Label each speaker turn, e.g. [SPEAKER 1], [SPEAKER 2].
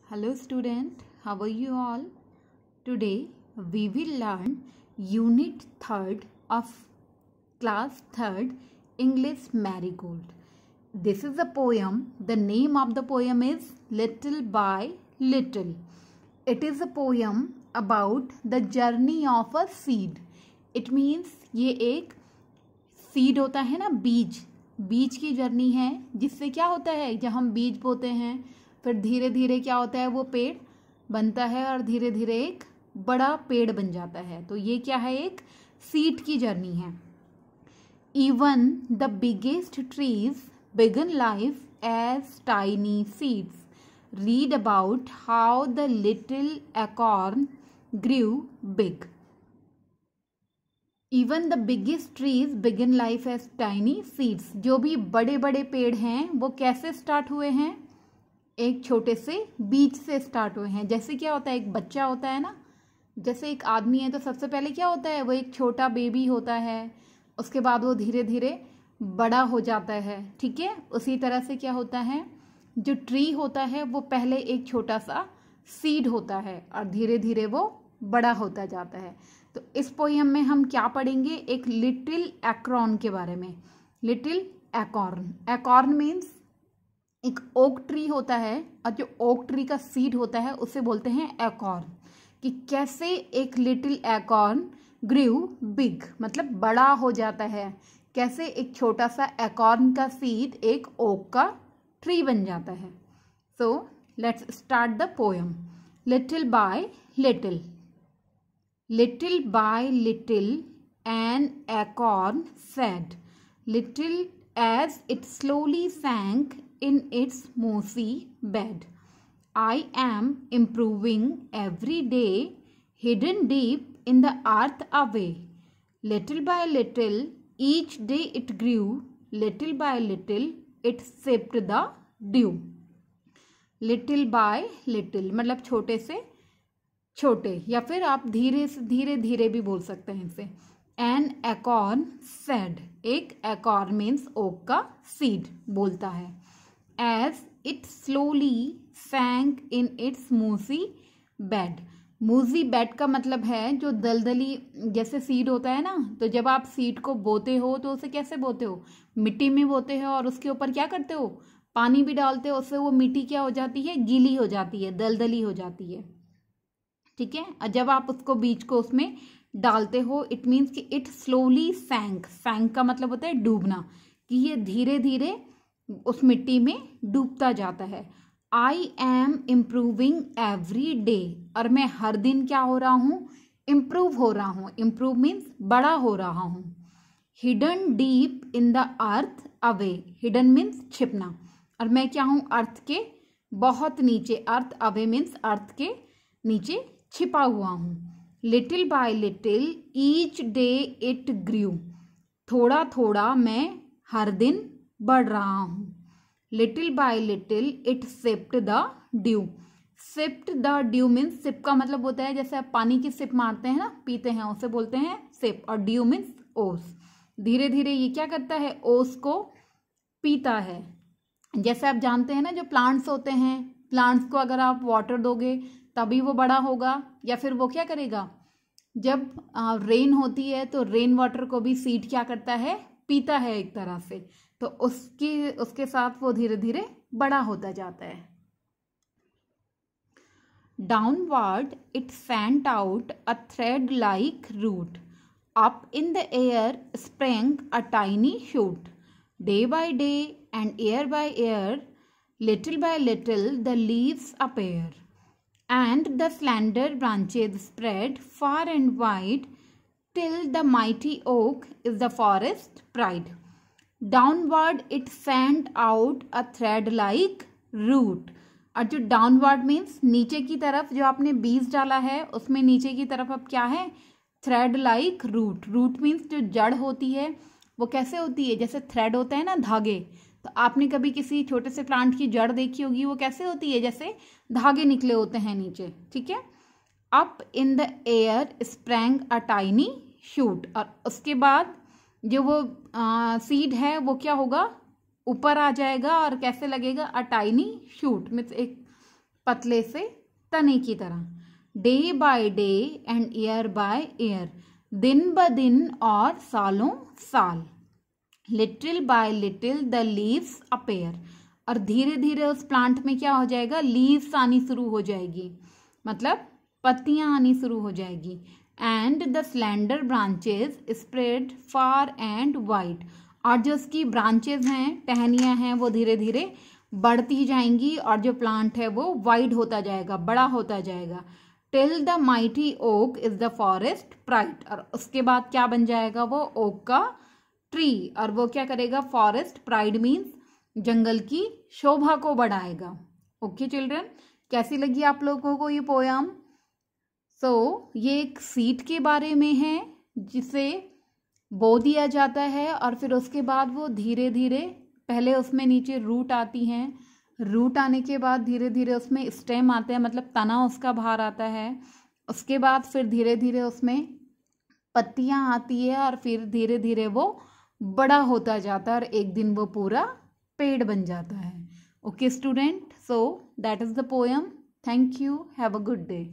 [SPEAKER 1] Hello student, how are you all? Today we will learn unit 3rd of class 3rd English Marigold. This is a poem. The name of the poem is Little by Little. It is a poem about the journey of a seed. It means ये एक seed होता है ना, बीज की journey है, जिससे क्या होता है जब हम बीज बोते हैं फिर धीरे धीरे क्या होता है वो पेड़ बनता है और धीरे धीरे एक बड़ा पेड़ बन जाता है। तो ये क्या है, एक सीड की जर्नी है। Even the biggest trees began life as tiny seeds. Read about how the little acorn grew big. Even the biggest trees begin life as tiny seeds. जो भी बड़े बड़े पेड़ हैं वो कैसे स्टार्ट हुए हैं, एक छोटे से बीज से स्टार्ट हुए हैं। जैसे क्या होता है, एक बच्चा होता है ना, जैसे एक आदमी है तो सबसे पहले क्या होता है, वो एक छोटा बेबी होता है, उसके बाद वो धीरे धीरे बड़ा हो जाता है। ठीक है, उसी तरह से क्या होता है, जो ट्री होता है वो पहले एक छोटा सा सीड होता है और धीरे धीरे वो बड़ा होता जाता है। तो इस पोयम में हम क्या पढ़ेंगे, एक लिटिल एकॉर्न के बारे में। लिटिल एकॉर्न, एकॉर्न मीन्स एक ओक ट्री होता है और जो ओक ट्री का सीड होता है उसे बोलते हैं एकॉर्न। कि कैसे एक लिटिल एकॉर्न ग्रू बिग, मतलब बड़ा हो जाता है, कैसे एक छोटा सा एकॉर्न का सीड एक ओक का ट्री बन जाता है। So let's start the poem. Little by little. Little by little an acorn said, little as it slowly sank in its mossy bed. I am improving every day, hidden deep in the earth away. Little by little, each day it grew, little by little, it sipped the dew. Little by little मतलब छोटे से छोटे, या फिर आप धीरे धीरे भी बोल सकते हैं इसे। एन एकॉर्न सेड, एक एकॉर्न मीन्स ओक का सीड बोलता है। As it slowly sank in its mossy bed. Mossy bed का मतलब है जो दलदली जैसे सीड होता है ना, तो जब आप सीड को बोते हो तो उसे कैसे बोते हो, मिट्टी में बोते हो और उसके ऊपर क्या करते हो, पानी भी डालते हो, उससे वो मिट्टी क्या हो जाती है, गीली हो जाती है, दलदली हो जाती है। ठीक है, और जब आप उसको बीज को उसमें डालते हो, इट मीन्स कि इट स्लोली सैंक। सैंक का मतलब होता है डूबना, कि ये धीरे धीरे उस मिट्टी में डूबता जाता है। I am improving every day, और मैं हर दिन क्या हो रहा हूँ, इम्प्रूव हो रहा हूँ। इम्प्रूव मीन्स बड़ा हो रहा हूँ। Hidden deep in the earth away. Hidden means छिपना, और मैं क्या हूँ, अर्थ के बहुत नीचे। अर्थ अवे मीन्स अर्थ के नीचे छिपा हुआ हूँ। Little by little each day it grew. थोड़ा थोड़ा मैं हर दिन बढ़ रहा हूँ। Little by little it sipped the dew. Sipped the dew means, sip का मतलब होता है जैसे आप पानी की सिप मारते हैं ना, पीते हैं, उसे बोलते हैं सिप, और ड्यू मीन्स ओस। धीरे धीरे ये क्या करता है, ओस को पीता है। जैसे आप जानते हैं ना, जो प्लांट्स होते हैं, प्लांट्स को अगर आप वाटर दोगे तभी वो बड़ा होगा, या फिर वो क्या करेगा, जब रेन होती है तो रेन वाटर को भी सीड क्या करता है, पीता है एक तरह से। तो उसके साथ वो धीरे धीरे बड़ा होता जाता है। Downward it sent out a thread like root, up in the air sprang a tiny shoot. Day by day and year by year, little by little the leaves appear, and the slender branches spread far and wide, till the mighty oak is the forest pride. Downward it sent out a thread like root. और जो downward means नीचे की तरफ, जो आपने बीज डाला है उसमें नीचे की तरफ अब क्या है, thread like root. root means जो जड़ होती है वो कैसे होती है, जैसे thread होता है ना, धागे। तो आपने कभी किसी छोटे से प्लांट की जड़ देखी होगी, वो कैसे होती है, जैसे धागे निकले होते हैं नीचे। ठीक है, up in the air sprang a tiny shoot, और उसके बाद जो वो सीड है वो क्या होगा, ऊपर आ जाएगा और कैसे लगेगा, अ टाइनी शूट मीन्स एक पतले से तने की तरह। Day by day and year by year, दिन ब दिन और सालों साल। Little by little the leaves appear, और धीरे धीरे उस प्लांट में क्या हो जाएगा, लीव्स आनी शुरू हो जाएगी, मतलब पत्तियां आनी शुरू हो जाएगी। And the slender branches spread far and wide, और जो उसकी ब्रांचेस हैं, टहनियां हैं, वो धीरे धीरे बढ़ती जाएंगी और जो प्लांट है वो वाइड होता जाएगा, बड़ा होता जाएगा। Till the mighty oak is the forest pride, और उसके बाद क्या बन जाएगा, वो ओक का ट्री, और वो क्या करेगा, फॉरेस्ट प्राइड मीन्स जंगल की शोभा को बढ़ाएगा। ओके चिल्ड्रन, कैसी लगी आप लोगों को ये पोयम? ये एक सीड के बारे में है जिसे बो दिया जाता है और फिर उसके बाद वो धीरे धीरे, पहले उसमें नीचे रूट आती हैं, रूट आने के बाद धीरे धीरे उसमें स्टेम आते हैं, मतलब तना उसका बाहर आता है। उसके बाद फिर धीरे धीरे उसमें पत्तियां आती है और फिर धीरे धीरे वो बड़ा होता जाता है और एक दिन वो पूरा पेड़ बन जाता है। Okay student, so that is the poem. Thank you, have a good day.